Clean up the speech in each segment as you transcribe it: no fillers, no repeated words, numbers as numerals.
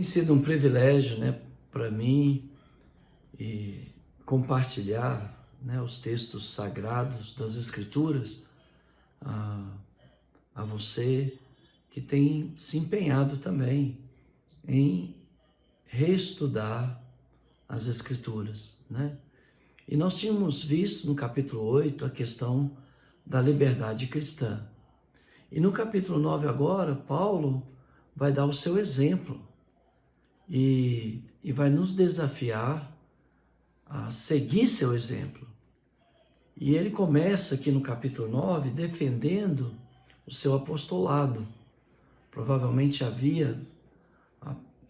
sido um privilégio, né, para mim e compartilhar, né, os textos sagrados das Escrituras a, a você que tem se empenhado também em reestudar as Escrituras, né? E nós tínhamos visto no capítulo 8 a questão da liberdade cristã. E no capítulo 9 agora, Paulo vai dar o seu exemplo e vai nos desafiar a seguir seu exemplo. E ele começa aqui no capítulo 9 defendendo o seu apostolado. Provavelmente havia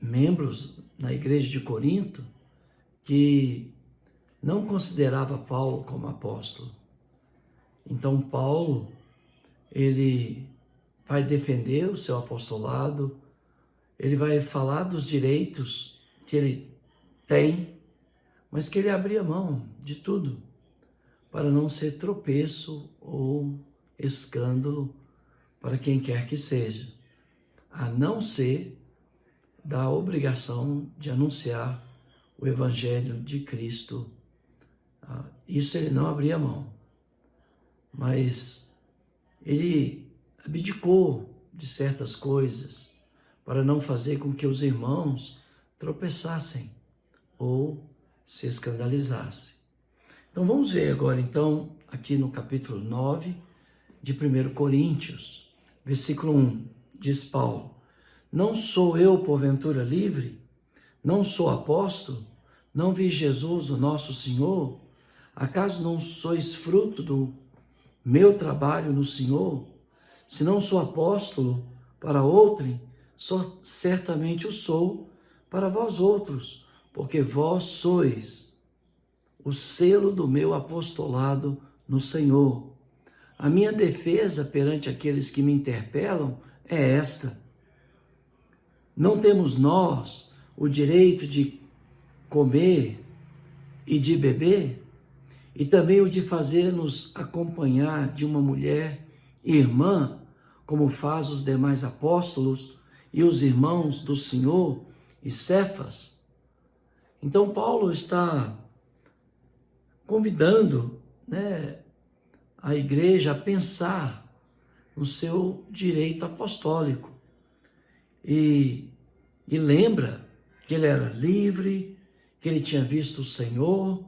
membros na igreja de Corinto que não considerava Paulo como apóstolo. Então Paulo, ele vai defender o seu apostolado, ele vai falar dos direitos que ele tem, mas que ele abria mão de tudo para não ser tropeço ou escândalo para quem quer que seja, a não ser da obrigação de anunciar o Evangelho de Cristo. Isso ele não abria mão, mas ele abdicou de certas coisas para não fazer com que os irmãos tropeçassem ou se escandalizassem. Então vamos ver agora então aqui no capítulo 9 de 1 Coríntios, versículo 1, diz Paulo: não sou eu porventura livre? Não sou apóstolo? Não vi Jesus o nosso Senhor? Acaso não sois fruto do meu trabalho no Senhor? Se não sou apóstolo para outrem, certamente o sou para vós outros, porque vós sois o selo do meu apostolado no Senhor. A minha defesa perante aqueles que me interpelam é esta: não temos nós o direito de comer e de beber, e também o de fazer-nos acompanhar de uma mulher irmã, como faz os demais apóstolos e os irmãos do Senhor e Cefas? Então Paulo está convidando, né, a igreja a pensar no seu direito apostólico e lembra que ele era livre, que ele tinha visto o Senhor,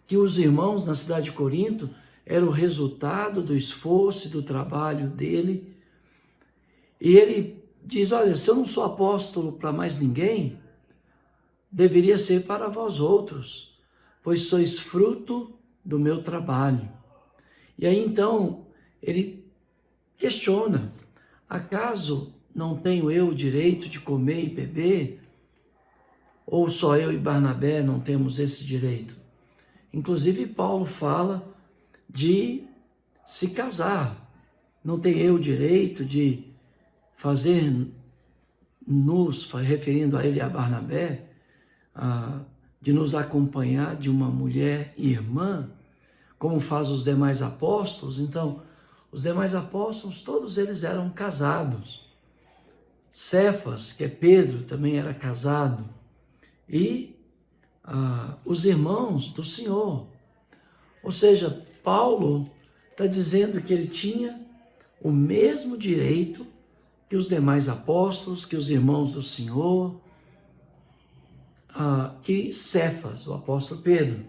que os irmãos na cidade de Corinto eram o resultado do esforço e do trabalho dele. E ele diz: olha, se eu não sou apóstolo para mais ninguém, deveria ser para vós outros, pois sois fruto do meu trabalho. E aí então ele questiona: acaso não tenho eu o direito de comer e beber? Ou só eu e Barnabé não temos esse direito? Inclusive Paulo fala de se casar. Não tem eu o direito de fazer nos, referindo a ele e a Barnabé, de nos acompanhar de uma mulher irmã, como faz os demais apóstolos? Então, os demais apóstolos, todos eles eram casados. Cefas, que é Pedro, também era casado. E os irmãos do Senhor. Ou seja, Paulo está dizendo que ele tinha o mesmo direito que os demais apóstolos, que os irmãos do Senhor, que Cefas, o apóstolo Pedro.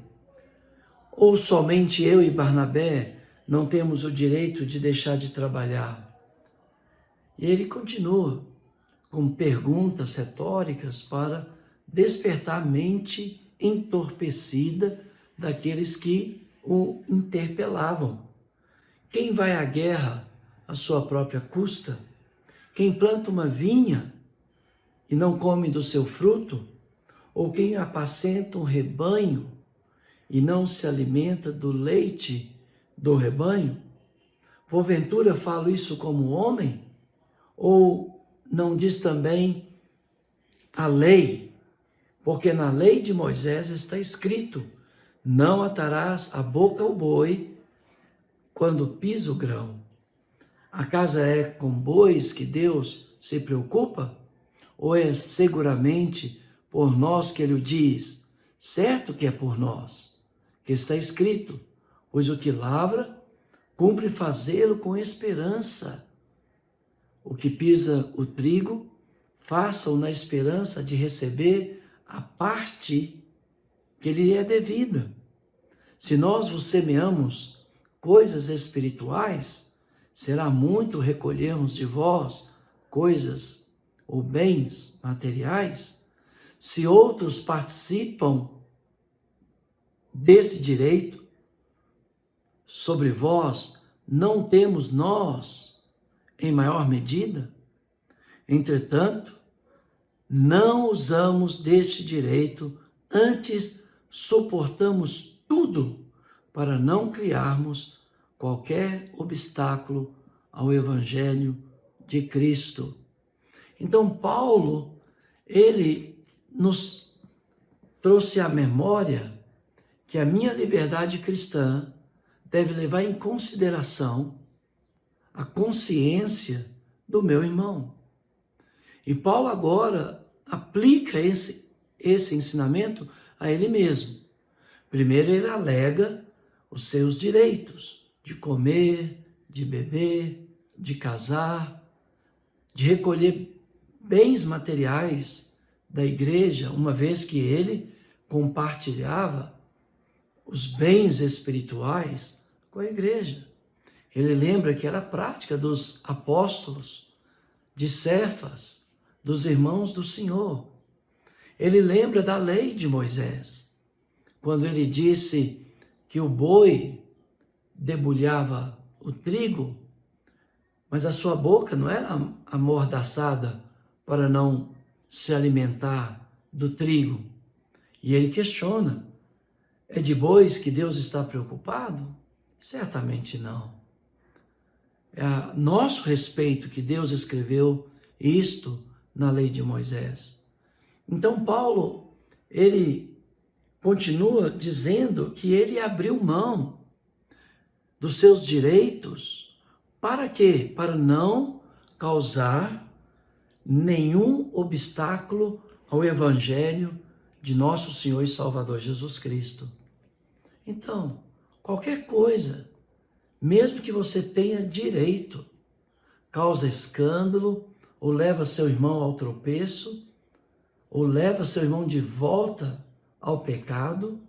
Ou somente eu e Barnabé não temos o direito de deixar de trabalhar? E ele continua com perguntas retóricas para despertar a mente entorpecida daqueles que o interpelavam. Quem vai à guerra à sua própria custa? Quem planta uma vinha e não come do seu fruto? Ou quem apacenta um rebanho e não se alimenta do leite do rebanho? Porventura falo isso como homem? Ou não diz também a lei? Porque na lei de Moisés está escrito: não atarás a boca ao boi quando pisa o grão. Acaso é com bois que Deus se preocupa? ou é seguramente por nós que ele o diz? Certo que é por nós, que está escrito, pois o que lavra, cumpre fazê-lo com esperança. O que pisa o trigo, faça-o na esperança de receber a parte que lhe é devida. Se nós vos semeamos coisas espirituais, será muito recolhermos de vós coisas ou bens materiais. Se outros participam desse direito, sobre vós não temos nós em maior medida? Entretanto, não usamos deste direito, antes suportamos tudo para não criarmos qualquer obstáculo ao Evangelho de Cristo. Então, Paulo, ele nos trouxe à memória que a minha liberdade cristã deve levar em consideração a consciência do meu irmão. E Paulo agora aplica esse ensinamento a ele mesmo. Primeiro ele alega os seus direitos de comer, de beber, de casar, de recolher bens materiais da igreja, uma vez que ele compartilhava os bens espirituais com a igreja. Ele lembra que era a prática dos apóstolos, de Cefas, dos irmãos do Senhor. Ele lembra da lei de Moisés, quando ele disse que o boi debulhava o trigo, mas a sua boca não era amordaçada para não se alimentar do trigo. E ele questiona, é de bois que Deus está preocupado? Certamente não. É a nosso respeito que Deus escreveu isto na lei de Moisés. Então Paulo, ele continua dizendo que ele abriu mão dos seus direitos. Para quê? Para não causar nenhum obstáculo ao Evangelho de nosso Senhor e Salvador Jesus Cristo. Então, qualquer coisa, mesmo que você tenha direito, causa escândalo, ou leva seu irmão ao tropeço, ou leva seu irmão de volta ao pecado,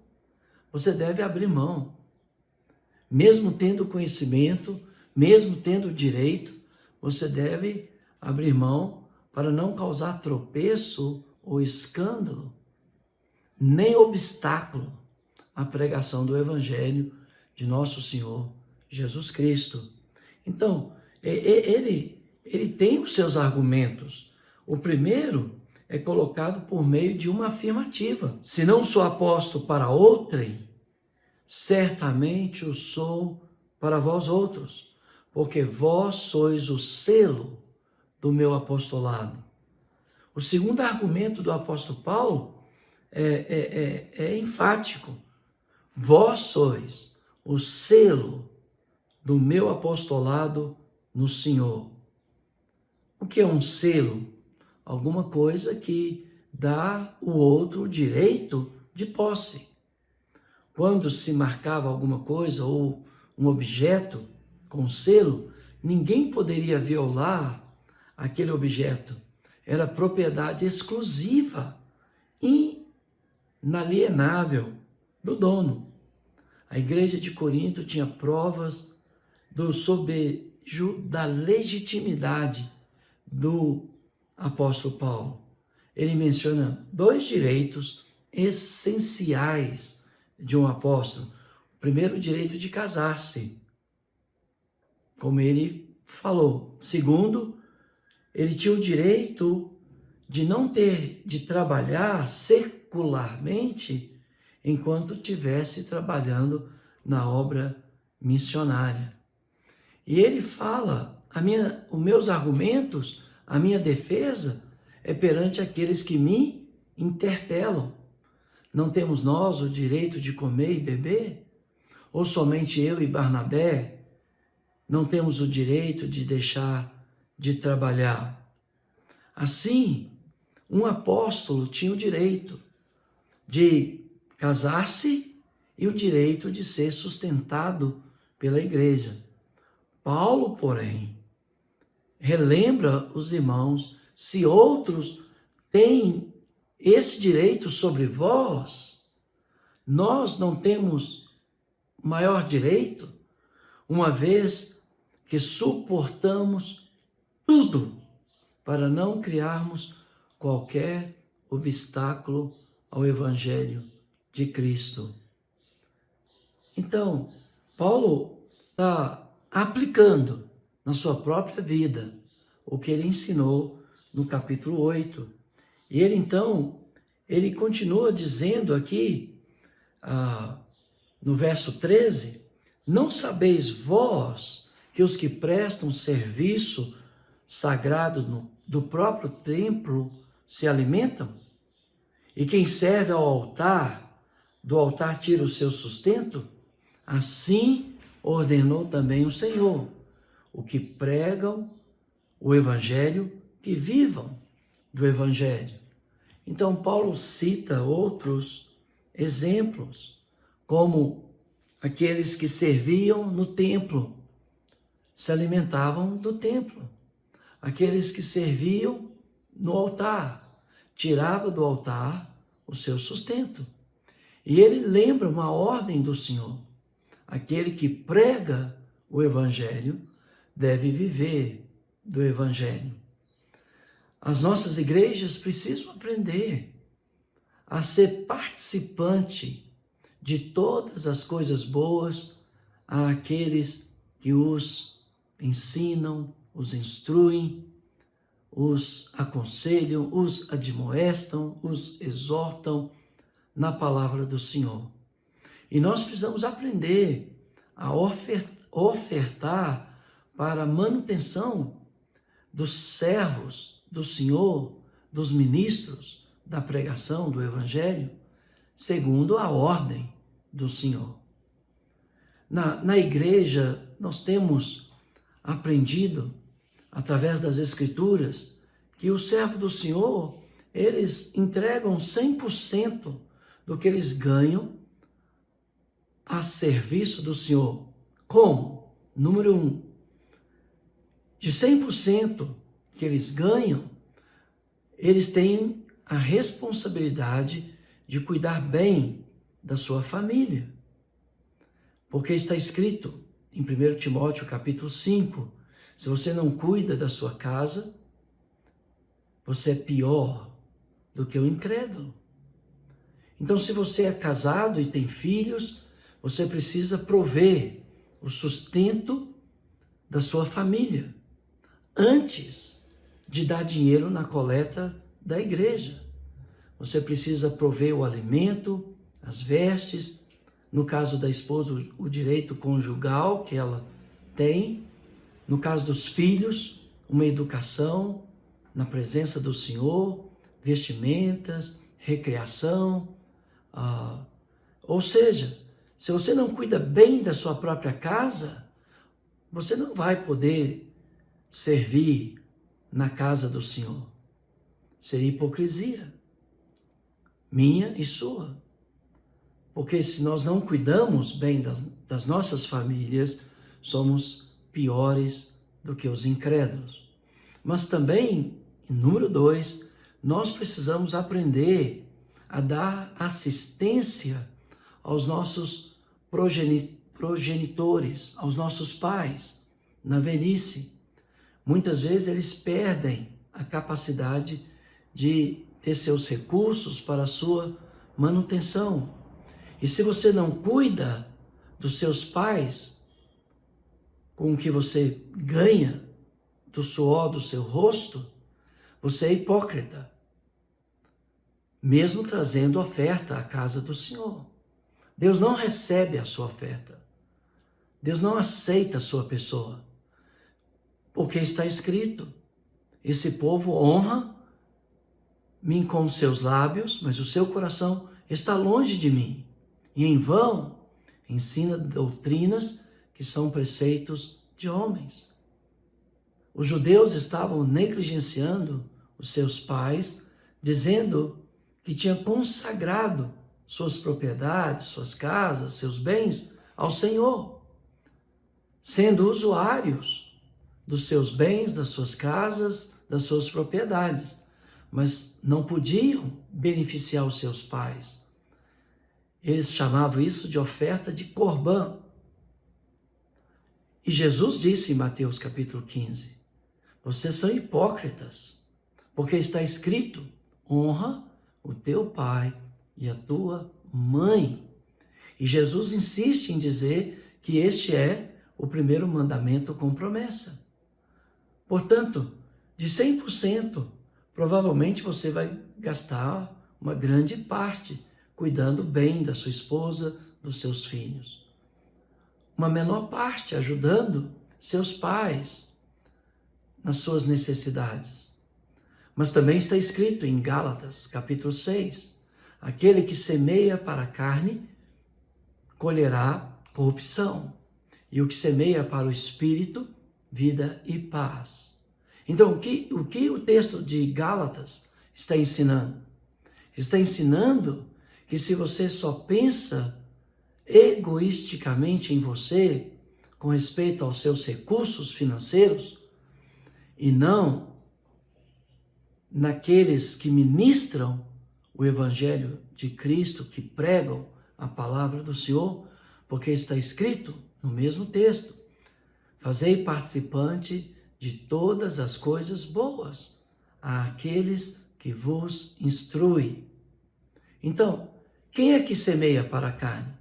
você deve abrir mão. Mesmo tendo conhecimento, mesmo tendo direito, você deve abrir mão para não causar tropeço ou escândalo, nem obstáculo à pregação do Evangelho de nosso Senhor Jesus Cristo. Então, ele tem os seus argumentos. O primeiro é colocado por meio de uma afirmativa. Se não sou apóstolo para outrem, certamente o sou para vós outros, porque vós sois o selo do meu apostolado. O segundo argumento do apóstolo Paulo é enfático. Vós sois o selo do meu apostolado no Senhor. O que é um selo? Alguma coisa que dá ao outro o direito de posse. Quando se marcava alguma coisa ou um objeto com selo, ninguém poderia violar aquele objeto. Era propriedade exclusiva, inalienável do dono. A igreja de Corinto tinha provas do sobejo da legitimidade do apóstolo Paulo. Ele menciona dois direitos essenciais de um apóstolo. O primeiro, o direito de casar-se, como ele falou. Segundo, ele tinha o direito de não ter de trabalhar secularmente enquanto estivesse trabalhando na obra missionária. E ele fala, os meus argumentos, a minha defesa é perante aqueles que me interpelam. Não temos nós o direito de comer e beber? Ou somente eu e Barnabé não temos o direito de deixar de trabalhar? Assim, um apóstolo tinha o direito de casar-se e o direito de ser sustentado pela igreja. Paulo, porém, relembra os irmãos: se outros têm esse direito sobre vós, nós não temos maior direito, uma vez que suportamos tudo para não criarmos qualquer obstáculo ao Evangelho de Cristo. Então, Paulo está aplicando na sua própria vida o que ele ensinou no capítulo 8. E ele, então, ele continua dizendo aqui, no verso 13, não sabeis vós que os que prestam serviço sagrado do próprio templo se alimentam? E quem serve ao altar, do altar tira o seu sustento? Assim ordenou também o Senhor, o que pregam o Evangelho, que vivam do Evangelho. Então, Paulo cita outros exemplos, como aqueles que serviam no templo, se alimentavam do templo. Aqueles que serviam no altar, tirava do altar o seu sustento. E ele lembra uma ordem do Senhor: aquele que prega o Evangelho deve viver do Evangelho. As nossas igrejas precisam aprender a ser participante de todas as coisas boas àqueles que os ensinam, os instruem, os aconselham, os admoestam, os exortam na palavra do Senhor. E nós precisamos aprender a ofertar para a manutenção dos servos do Senhor, dos ministros da pregação do Evangelho, segundo a ordem do Senhor. Na igreja, nós temos aprendido, através das Escrituras, que o servo do Senhor, eles entregam 100% do que eles ganham a serviço do Senhor. Como? Número 1, de 100% que eles ganham, eles têm a responsabilidade de cuidar bem da sua família. Porque está escrito em 1 Timóteo capítulo 5, se você não cuida da sua casa, você é pior do que o incrédulo. Então, se você é casado e tem filhos, você precisa prover o sustento da sua família antes de dar dinheiro na coleta da igreja. Você precisa prover o alimento, as vestes, no caso da esposa, o direito conjugal que ela tem, no caso dos filhos, uma educação na presença do Senhor, vestimentas, recreação. Ou seja, se você não cuida bem da sua própria casa, você não vai poder servir na casa do Senhor. Seria hipocrisia, minha e sua. Porque se nós não cuidamos bem das nossas famílias, somos piores do que os incrédulos. Mas também, número 2, nós precisamos aprender a dar assistência aos nossos progenitores, aos nossos pais, na velhice. Muitas vezes eles perdem a capacidade de ter seus recursos para a sua manutenção. E se você não cuida dos seus pais, com o que você ganha do suor do seu rosto, você é hipócrita, mesmo trazendo oferta à casa do Senhor. Deus não recebe a sua oferta. Deus não aceita a sua pessoa. Porque está escrito: esse povo honra-me com os seus lábios, mas o seu coração está longe de mim. E em vão ensina doutrinas que são preceitos de homens. Os judeus estavam negligenciando os seus pais, dizendo que tinha consagrado suas propriedades, suas casas, seus bens ao Senhor, sendo usuários dos seus bens, das suas casas, das suas propriedades, mas não podiam beneficiar os seus pais. Eles chamavam isso de oferta de corbã. E Jesus disse em Mateus capítulo 15, vocês são hipócritas, porque está escrito, honra o teu pai e a tua mãe. E Jesus insiste em dizer que este é o primeiro mandamento com promessa. Portanto, de 100%, provavelmente você vai gastar uma grande parte cuidando bem da sua esposa, dos seus filhos. Uma menor parte ajudando seus pais nas suas necessidades. Mas também está escrito em Gálatas, capítulo 6, aquele que semeia para a carne, colherá corrupção, e o que semeia para o Espírito, vida e paz. Então, o que o texto de Gálatas está ensinando? Está ensinando que se você só pensa egoisticamente em você, com respeito aos seus recursos financeiros, e não naqueles que ministram o Evangelho de Cristo, que pregam a palavra do Senhor, porque está escrito no mesmo texto, fazei participante de todas as coisas boas àqueles que vos instruem. Então, quem é que semeia para a carne?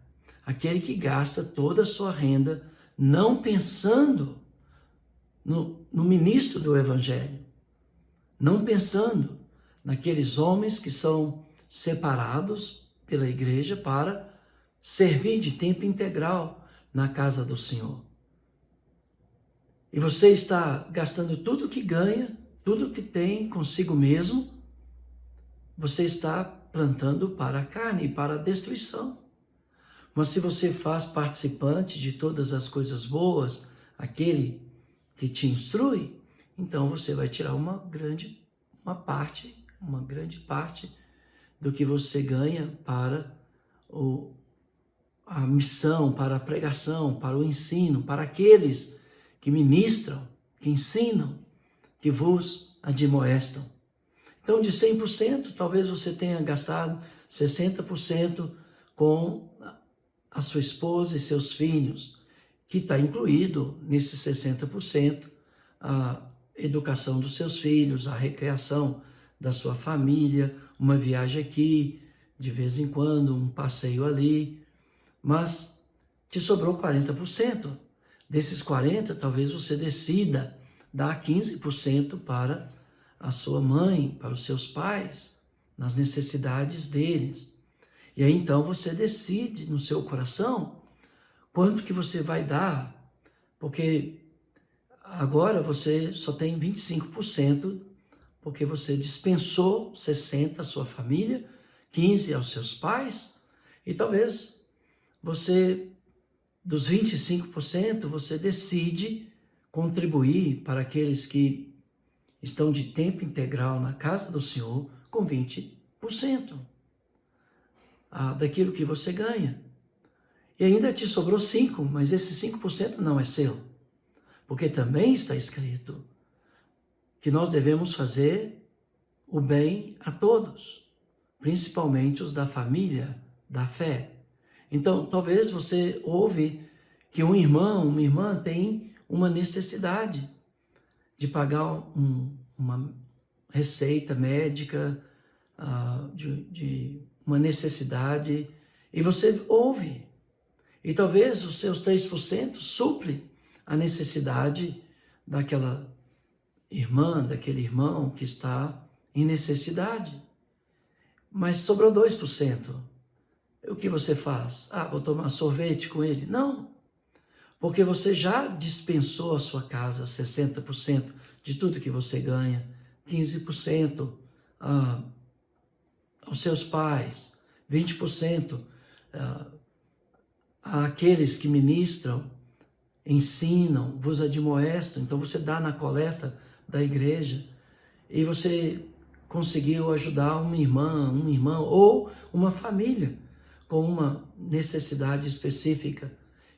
Aquele que gasta toda a sua renda não pensando no ministro do Evangelho, não pensando naqueles homens que são separados pela igreja para servir de tempo integral na casa do Senhor. E você está gastando tudo que ganha, tudo que tem consigo mesmo, você está plantando para a carne e para a destruição. Mas se você faz participante de todas as coisas boas, aquele que te instrui, então você vai tirar uma grande parte do que você ganha para a missão, para a pregação, para o ensino, para aqueles que ministram, que ensinam, que vos admoestam. Então, de 100%, talvez você tenha gastado 60% com a sua esposa e seus filhos, que está incluído nesses 60% a educação dos seus filhos, a recreação da sua família, uma viagem aqui, de vez em quando, um passeio ali, mas te sobrou 40%. Desses 40%, talvez você decida dar 15% para a sua mãe, para os seus pais, nas necessidades deles. E aí então você decide no seu coração quanto que você vai dar, porque agora você só tem 25%, porque você dispensou 60% à sua família, 15% aos seus pais, e talvez você, dos 25%, você decide contribuir para aqueles que estão de tempo integral na casa do Senhor com 20% daquilo que você ganha. E ainda te sobrou 5%, mas esse 5% não é seu. Porque também está escrito que nós devemos fazer o bem a todos, principalmente os da família, da fé. Então, talvez você ouve que um irmão, uma irmã tem uma necessidade de pagar uma receita médica, de uma necessidade, e você ouve. E talvez os seus 3% suple a necessidade daquela irmã, daquele irmão que está em necessidade. Mas sobrou 2%. O que você faz? Vou tomar sorvete com ele? Não, porque você já dispensou a sua casa 60% de tudo que você ganha, 15% aos seus pais, 20% àqueles que ministram, ensinam, vos admoestam. Então você dá na coleta da igreja e você conseguiu ajudar uma irmã, um irmão ou uma família com uma necessidade específica.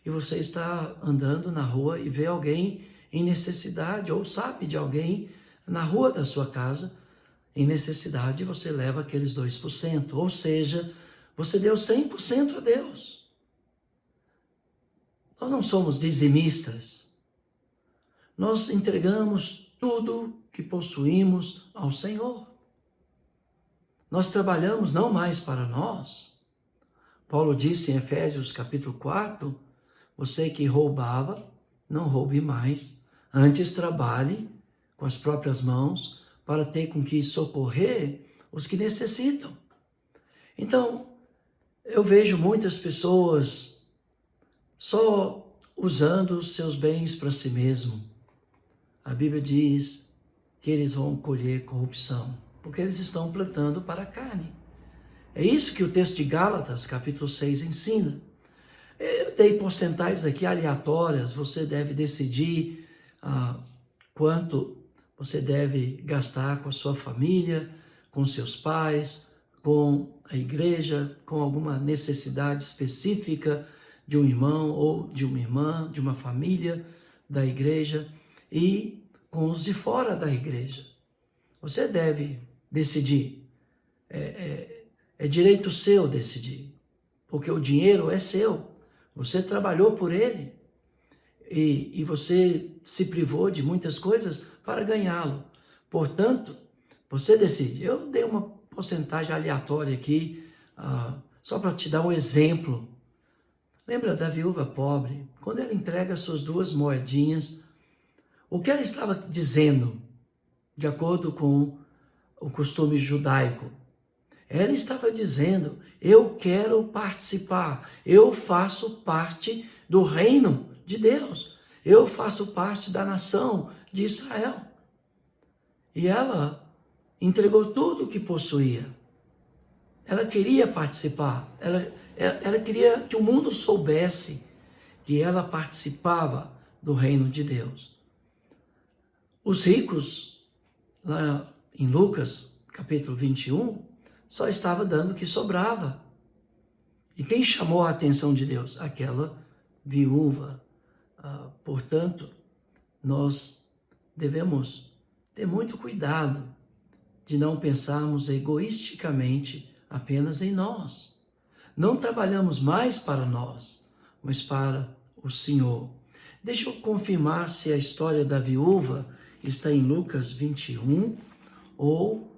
E você está andando na rua e vê alguém em necessidade, ou sabe de alguém na rua da sua casa em necessidade, você leva aqueles 2%. Ou seja, você deu 100% a Deus. Nós não somos dizimistas. Nós entregamos tudo que possuímos ao Senhor. Nós trabalhamos não mais para nós. Paulo disse em Efésios capítulo 4, você que roubava, não roube mais, antes trabalhe com as próprias mãos para ter com que socorrer os que necessitam. Então, eu vejo muitas pessoas só usando seus bens para si mesmo. A Bíblia diz que eles vão colher corrupção, porque eles estão plantando para a carne. É isso que o texto de Gálatas, capítulo 6, ensina. Eu dei porcentagens aqui aleatórias, você deve decidir quanto você deve gastar com a sua família, com seus pais, com a igreja, com alguma necessidade específica de um irmão ou de uma irmã, de uma família da igreja e com os de fora da igreja. Você deve decidir. É direito seu decidir, porque o dinheiro é seu. Você trabalhou por ele e você se privou de muitas coisas para ganhá-lo. Portanto, você decide. Eu dei uma porcentagem aleatória aqui, só para te dar um exemplo. Lembra da viúva pobre? Quando ela entrega suas 2 moedinhas, o que ela estava dizendo, de acordo com o costume judaico? Ela estava dizendo, eu quero participar, eu faço parte do reino de Deus, eu faço parte da nação de Israel. E ela entregou tudo o que possuía. Ela queria participar, ela queria que o mundo soubesse que ela participava do reino de Deus. Os ricos, lá em Lucas, capítulo 21, só estava dando o que sobrava. E quem chamou a atenção de Deus? Aquela viúva. Portanto, nós devemos ter muito cuidado de não pensarmos egoisticamente apenas em nós. Não trabalhamos mais para nós, mas para o Senhor. Deixa eu confirmar se a história da viúva está em Lucas 21 ou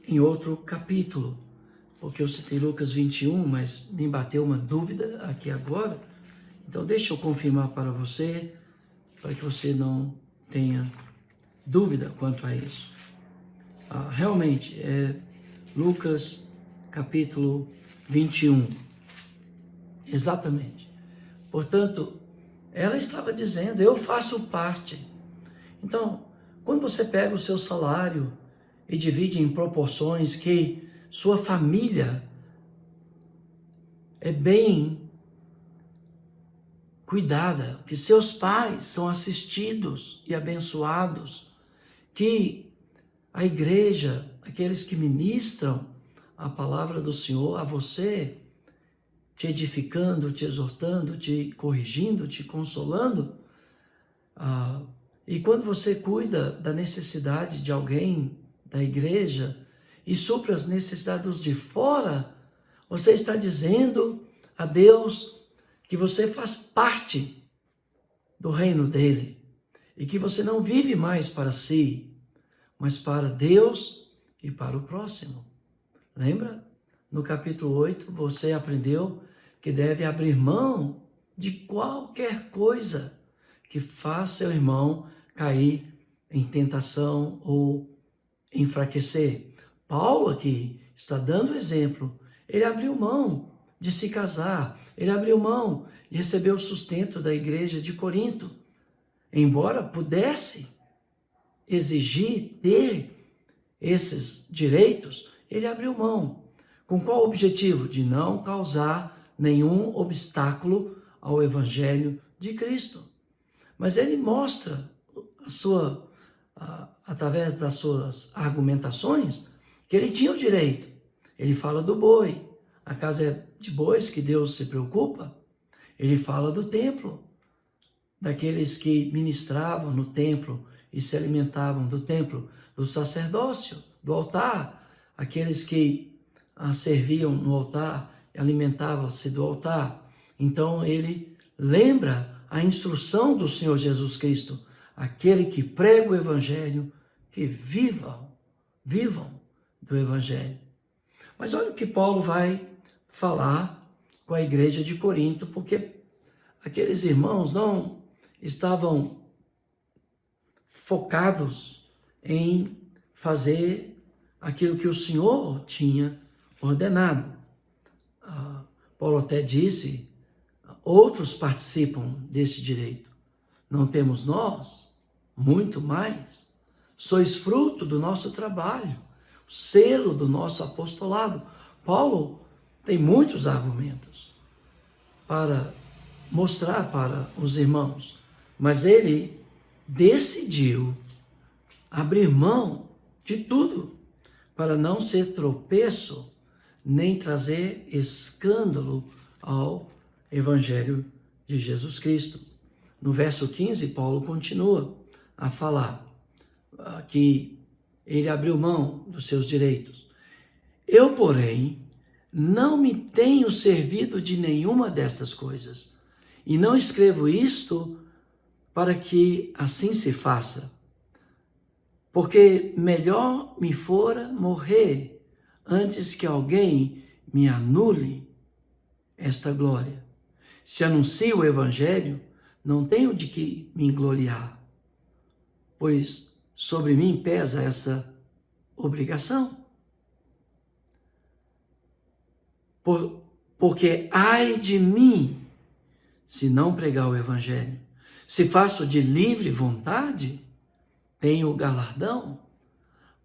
em outro capítulo, porque eu citei Lucas 21, mas me bateu uma dúvida aqui agora. Então deixa eu confirmar para você, para que você não tenha dúvida quanto a isso. Realmente, é Lucas capítulo 21. Exatamente. Portanto, ela estava dizendo, eu faço parte. Então, quando você pega o seu salário e divide em proporções que sua família é bem cuidada, que seus pais são assistidos e abençoados, que a igreja, aqueles que ministram a palavra do Senhor a você, te edificando, te exortando, te corrigindo, te consolando, e quando você cuida da necessidade de alguém da igreja e supre as necessidades dos de fora, você está dizendo a Deus que você faz parte do reino dele e que você não vive mais para si, mas para Deus e para o próximo. Lembra? No capítulo 8, você aprendeu que deve abrir mão de qualquer coisa que faça seu irmão cair em tentação ou enfraquecer. Paulo aqui está dando exemplo. Ele abriu mão de se casar, ele abriu mão de receber o sustento da igreja de Corinto. Embora pudesse exigir ter esses direitos, ele abriu mão. Com qual objetivo? De não causar nenhum obstáculo ao evangelho de Cristo. Mas ele mostra através das suas argumentações, que ele tinha o direito. Ele fala do boi. A casa é de bois que Deus se preocupa. Ele fala do templo, daqueles que ministravam no templo e se alimentavam do templo, do sacerdócio, do altar, aqueles que serviam no altar e alimentavam-se do altar. Então ele lembra a instrução do Senhor Jesus Cristo, aquele que prega o evangelho, que vivam do evangelho. Mas olha o que Paulo vai falar com a igreja de Corinto, porque aqueles irmãos não estavam focados em fazer aquilo que o Senhor tinha ordenado. Paulo até disse, outros participam desse direito. Não temos nós? Muito mais. Sois fruto do nosso trabalho, o selo do nosso apostolado. Paulo tem muitos argumentos para mostrar para os irmãos, mas ele decidiu abrir mão de tudo para não ser tropeço nem trazer escândalo ao evangelho de Jesus Cristo. No verso 15, Paulo continua a falar que ele abriu mão dos seus direitos. Eu, porém, não me tenho servido de nenhuma destas coisas, e não escrevo isto para que assim se faça, porque melhor me fora morrer antes que alguém me anule esta glória. Se anuncio o evangelho, não tenho de que me gloriar, pois sobre mim pesa essa obrigação. Porque ai de mim, se não pregar o evangelho. Se faço de livre vontade, tenho o galardão,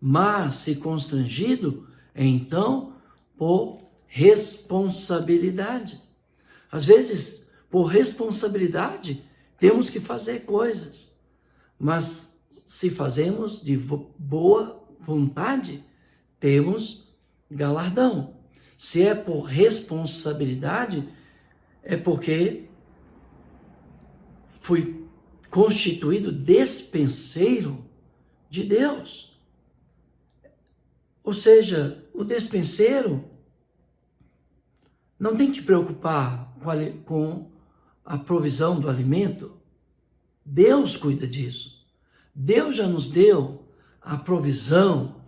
mas se constrangido, então por responsabilidade. Às vezes, por responsabilidade, temos que fazer coisas, mas se fazemos de boa vontade, temos galardão. Se é por responsabilidade, é porque fui constituído despenseiro de Deus. Ou seja, o despenseiro não tem que preocupar com a provisão do alimento. Deus cuida disso. Deus já nos deu a provisão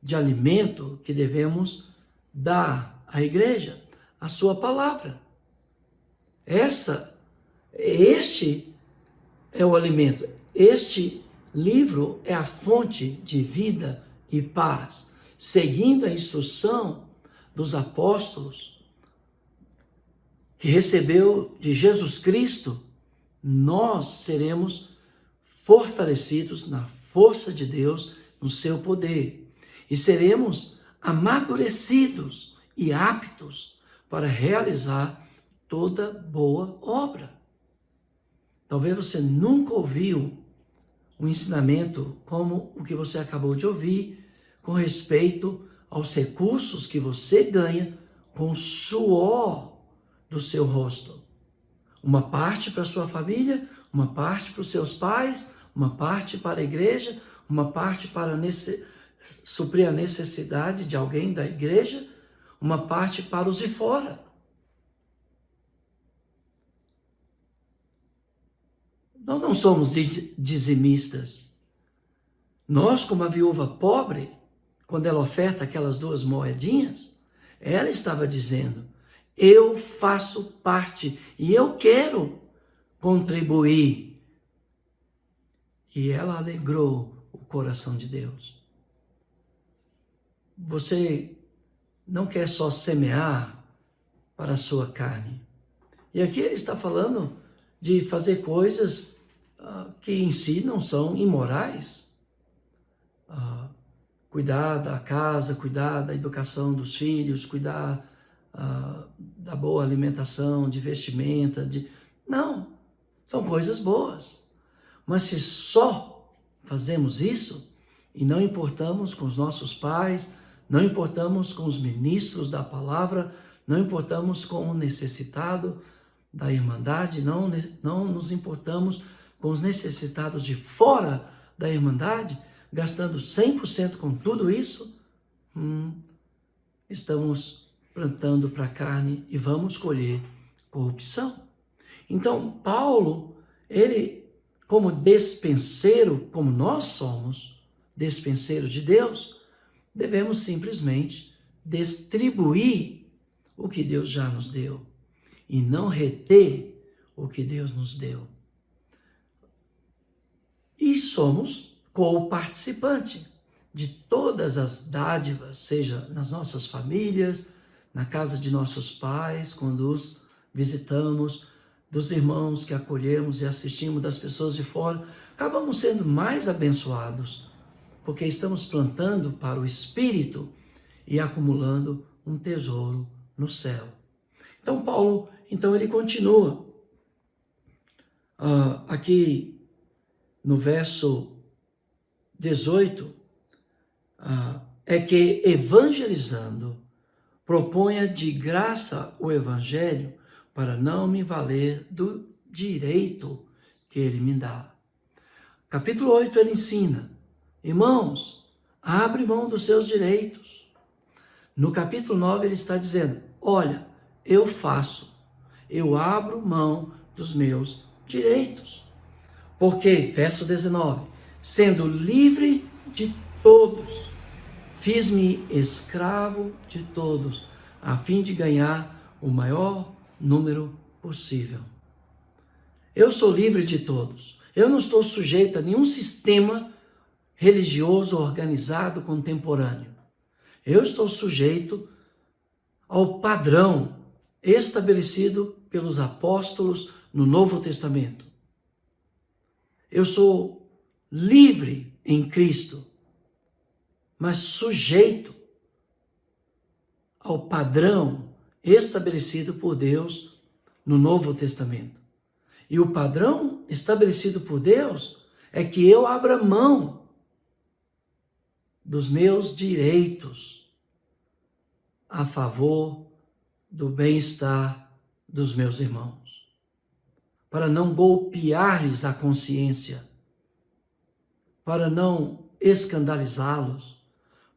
de alimento que devemos dar à igreja, a sua palavra. Este é o alimento. Este livro é a fonte de vida e paz. Seguindo a instrução dos apóstolos que recebeu de Jesus Cristo, nós seremos fortalecidos na força de Deus, no seu poder, e seremos amadurecidos e aptos para realizar toda boa obra. Talvez você nunca ouviu um ensinamento como o que você acabou de ouvir, com respeito aos recursos que você ganha com o suor do seu rosto. Uma parte para a sua família, uma parte para os seus pais, uma parte para a igreja, uma parte para suprir a necessidade de alguém da igreja, uma parte para os de fora. Nós não somos dizimistas. Nós, como a viúva pobre, quando ela oferta aquelas 2 moedinhas, ela estava dizendo, eu faço parte e eu quero contribuir. E ela alegrou o coração de Deus. Você não quer só semear para a sua carne. E aqui ele está falando de fazer coisas que em si não são imorais. Cuidar da casa, cuidar da educação dos filhos, cuidar da boa alimentação, de vestimenta. Não, são coisas boas. Mas se só fazemos isso e não importamos com os nossos pais, não importamos com os ministros da palavra, não importamos com o necessitado da irmandade, não nos importamos com os necessitados de fora da irmandade, gastando 100% com tudo isso, estamos plantando para a carne e vamos colher corrupção. Então, Paulo, ele, como despenseiro, como nós somos despenseiros de Deus, devemos simplesmente distribuir o que Deus já nos deu e não reter o que Deus nos deu. E somos co-participante de todas as dádivas, seja nas nossas famílias, na casa de nossos pais, quando os visitamos, dos irmãos que acolhemos e assistimos, das pessoas de fora, acabamos sendo mais abençoados, porque estamos plantando para o Espírito e acumulando um tesouro no céu. Então, Paulo, ele continua aqui no verso 18, é que evangelizando, proponha de graça o evangelho para não me valer do direito que ele me dá. Capítulo 8 ele ensina, irmãos, abre mão dos seus direitos. No capítulo 9 ele está dizendo, olha, eu abro mão dos meus direitos. Porque, verso 19, sendo livre de todos, fiz-me escravo de todos, a fim de ganhar o maior número possível. Eu sou livre de todos. Eu não estou sujeito a nenhum sistema religioso organizado contemporâneo. Eu estou sujeito ao padrão estabelecido pelos apóstolos no Novo Testamento. Eu sou livre em Cristo, mas sujeito ao padrão estabelecido por Deus no Novo Testamento. E o padrão estabelecido por Deus é que eu abra mão dos meus direitos a favor do bem-estar dos meus irmãos, para não golpear-lhes a consciência, para não escandalizá-los,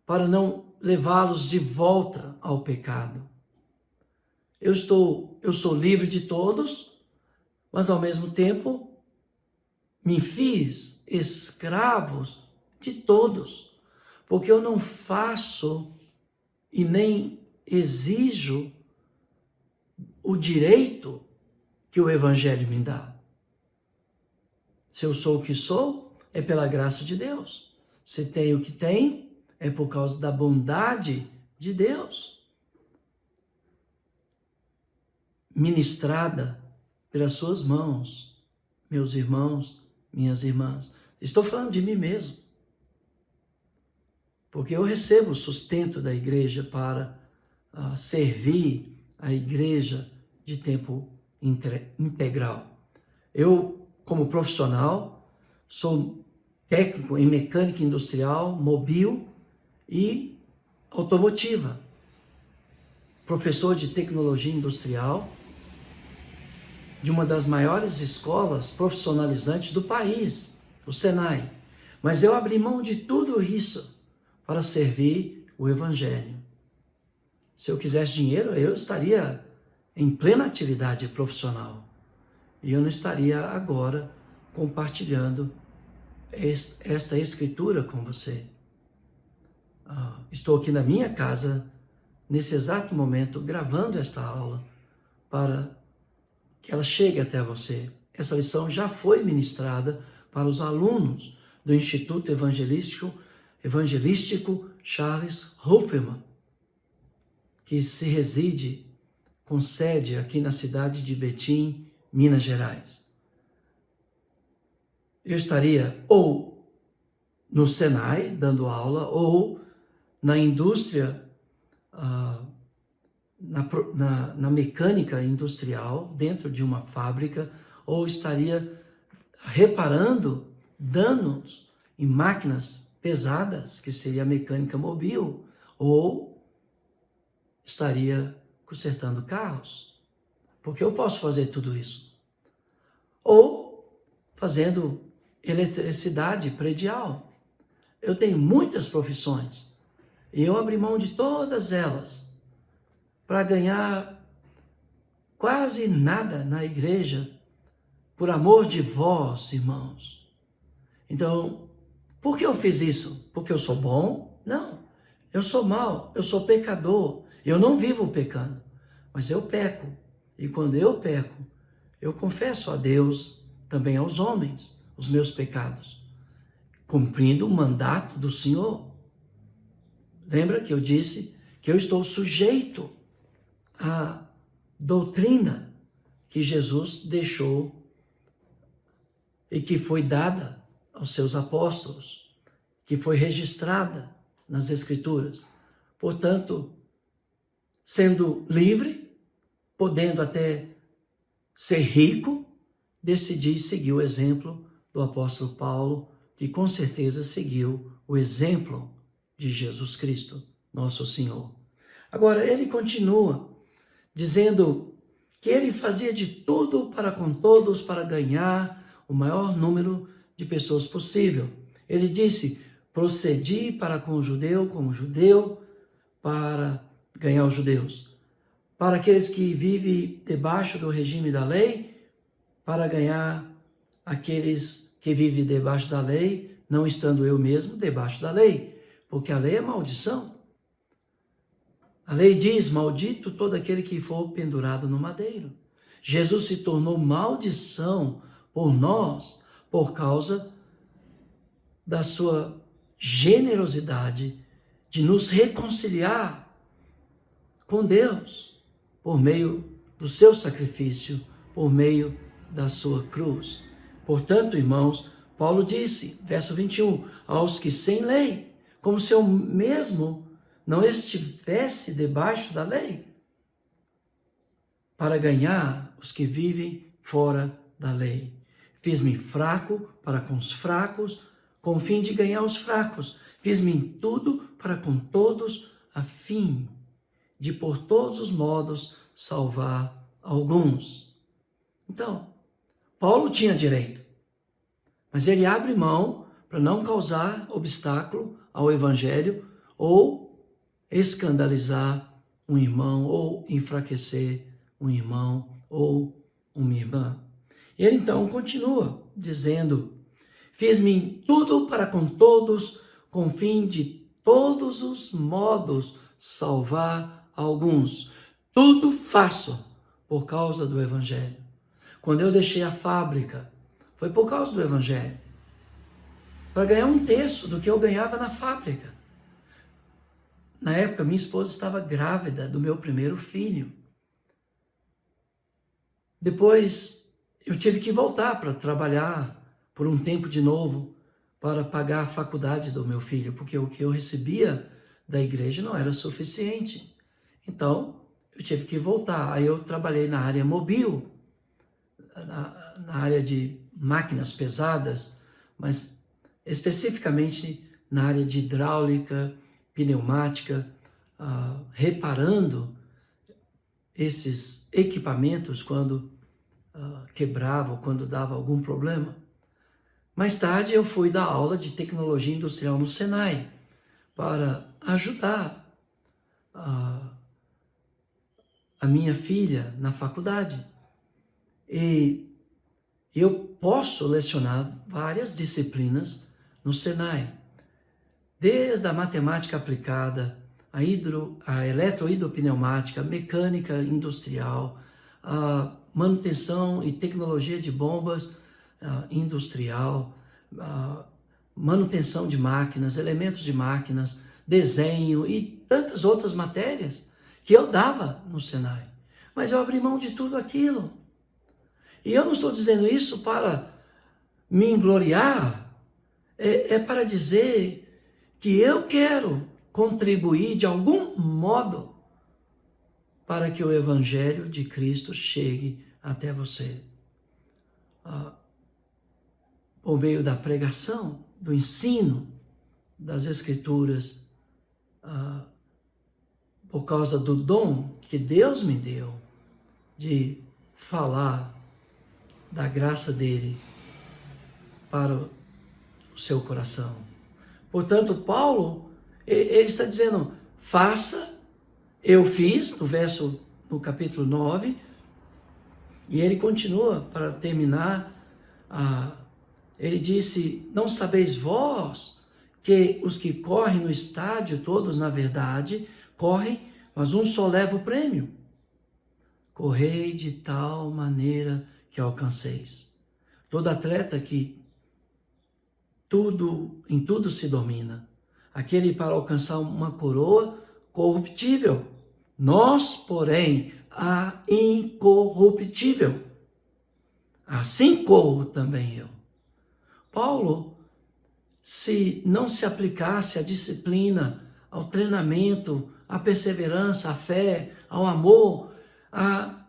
para não levá-los de volta ao pecado. Eu sou livre de todos, mas ao mesmo tempo me fiz escravos de todos, porque eu não faço e nem exijo o direito que o Evangelho me dá. Se eu sou o que sou, é pela graça de Deus. Se tenho o que tenho, é por causa da bondade de Deus, ministrada pelas suas mãos, meus irmãos, minhas irmãs. Estou falando de mim mesmo, porque eu recebo o sustento da igreja para servir a igreja de tempo integral. Eu, como profissional, sou técnico em mecânica industrial, mobil e automotiva, professor de tecnologia industrial de uma das maiores escolas profissionalizantes do país, o Senai. Mas eu abri mão de tudo isso para servir o Evangelho. Se eu quisesse dinheiro, eu estaria em plena atividade profissional. E eu não estaria agora compartilhando esta escritura com você. Estou aqui na minha casa, nesse exato momento, gravando esta aula para que ela chegue até você. Essa lição já foi ministrada para os alunos do Instituto Evangelístico Charles Ruffman, que se reside com sede aqui na cidade de Betim, Minas Gerais. Eu estaria ou no Senai, dando aula, ou na indústria, na mecânica industrial, dentro de uma fábrica, ou estaria reparando danos em máquinas pesadas, que seria a mecânica mobil, ou estaria consertando carros, porque eu posso fazer tudo isso. Ou fazendo eletricidade predial. Eu tenho muitas profissões e eu abri mão de todas elas para ganhar quase nada na igreja, por amor de vós, irmãos. Então, por que eu fiz isso? Porque eu sou bom? Não. Eu sou mau, eu sou pecador. Eu não vivo pecando, mas eu peco. E quando eu peco, eu confesso a Deus, também aos homens, os meus pecados, cumprindo o mandato do Senhor. Lembra que eu disse que eu estou sujeito à doutrina que Jesus deixou e que foi dada aos seus apóstolos, que foi registrada nas Escrituras. Portanto, sendo livre, podendo até ser rico, decidi seguir o exemplo do apóstolo Paulo, que com certeza seguiu o exemplo de Jesus Cristo, nosso Senhor. Agora, ele continua dizendo que ele fazia de tudo para com todos para ganhar o maior número de pessoas possível. Ele disse: procedi para com o judeu como judeu para ganhar os judeus. Para aqueles que vivem debaixo do regime da lei, para ganhar aqueles que vivem debaixo da lei, não estando eu mesmo debaixo da lei, porque a lei é maldição. A lei diz: maldito todo aquele que for pendurado no madeiro. Jesus se tornou maldição por nós, por causa da sua generosidade de nos reconciliar com Deus, por meio do seu sacrifício, por meio da sua cruz. Portanto, irmãos, Paulo disse, verso 21, aos que sem lei, como se eu mesmo não estivesse debaixo da lei, para ganhar os que vivem fora da lei. Fiz-me fraco para com os fracos, com o fim de ganhar os fracos. Fiz-me em tudo para com todos, a fim de por todos os modos salvar alguns. Então, Paulo tinha direito, mas ele abre mão para não causar obstáculo ao evangelho ou escandalizar um irmão ou enfraquecer um irmão ou uma irmã. Ele então continua dizendo: fiz-me tudo para com todos, com o fim de todos os modos salvar alguns. Tudo faço por causa do evangelho. Quando eu deixei a fábrica, foi por causa do evangelho, para ganhar 1/3 do que eu ganhava na fábrica. Na época, minha esposa estava grávida do meu primeiro filho. Depois, eu tive que voltar para trabalhar por um tempo de novo, para pagar a faculdade do meu filho, porque o que eu recebia da igreja não era suficiente. Então, eu tive que voltar. Aí eu trabalhei na área mobil, na área de máquinas pesadas, mas especificamente na área de hidráulica, pneumática, reparando esses equipamentos quando quebravam, quando dava algum problema. Mais tarde eu fui dar aula de tecnologia industrial no Senai, para ajudar a minha filha na faculdade. E eu posso lecionar várias disciplinas no Senai, desde a matemática aplicada, a eletrohidropneumática, mecânica industrial, a manutenção e tecnologia de bombas industrial, manutenção de máquinas, elementos de máquinas, desenho e tantas outras matérias que eu dava no Senai. Mas eu abri mão de tudo aquilo. E eu não estou dizendo isso para me engloriar, é para dizer que eu quero contribuir de algum modo para que o Evangelho de Cristo chegue até você. Por meio da pregação, do ensino das Escrituras, por causa do dom que Deus me deu de falar da graça dele para o seu coração. Portanto, Paulo, ele está dizendo, faça, eu fiz, no capítulo 9, e ele continua para terminar, ele disse, não sabeis vós que os que correm no estádio, todos na verdade, correm, mas um só leva o prêmio. Correi de tal maneira que alcanceis. Todo atleta que em tudo se domina. Aquele para alcançar uma coroa corruptível. Nós, porém, a incorruptível. Assim corro também eu. Paulo, se não se aplicasse à disciplina, ao treinamento, à perseverança, à fé, ao amor, a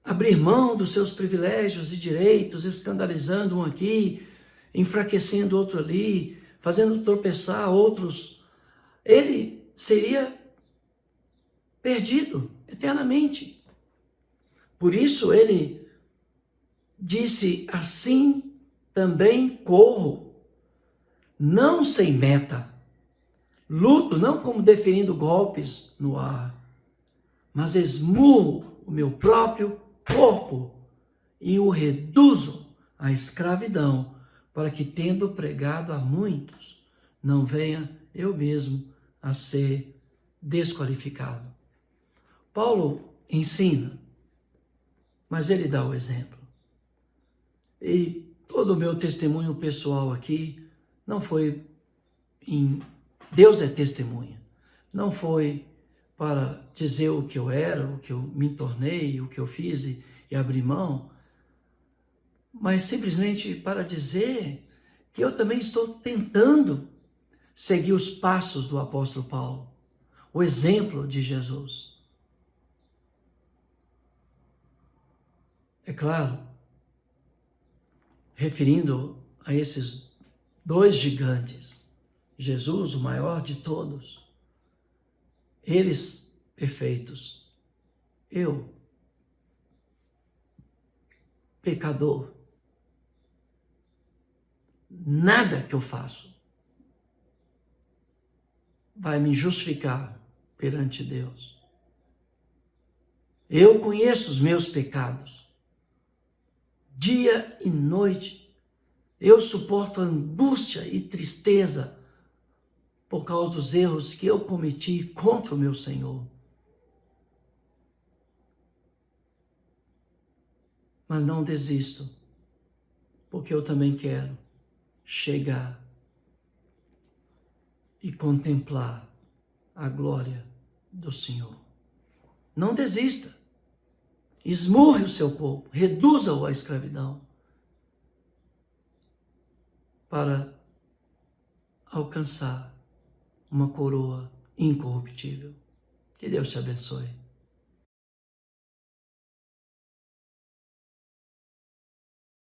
abrir mão dos seus privilégios e direitos, escandalizando um aqui, enfraquecendo outro ali, fazendo tropeçar outros, ele seria perdido eternamente. Por isso ele disse, assim também corro, não sem meta, luto não como deferindo golpes no ar, mas esmurro o meu próprio corpo e o reduzo à escravidão, para que, tendo pregado a muitos, não venha eu mesmo a ser desqualificado. Paulo ensina, mas ele dá o exemplo. E todo o meu testemunho pessoal aqui não foi Deus é testemunha. Não foi para dizer o que eu era, o que eu me tornei, o que eu fiz e abri mão, mas simplesmente para dizer que eu também estou tentando seguir os passos do apóstolo Paulo, o exemplo de Jesus. É claro, referindo a esses dois gigantes, Jesus, o maior de todos, eles perfeitos, eu, pecador, nada que eu faço vai me justificar perante Deus. Eu conheço os meus pecados. Dia e noite, eu suporto angústia e tristeza por causa dos erros que eu cometi contra o meu Senhor. Mas não desisto, porque eu também quero chegar e contemplar a glória do Senhor. Não desista. Esmurre o seu corpo, reduza-o à escravidão, para alcançar uma coroa incorruptível. Que Deus te abençoe.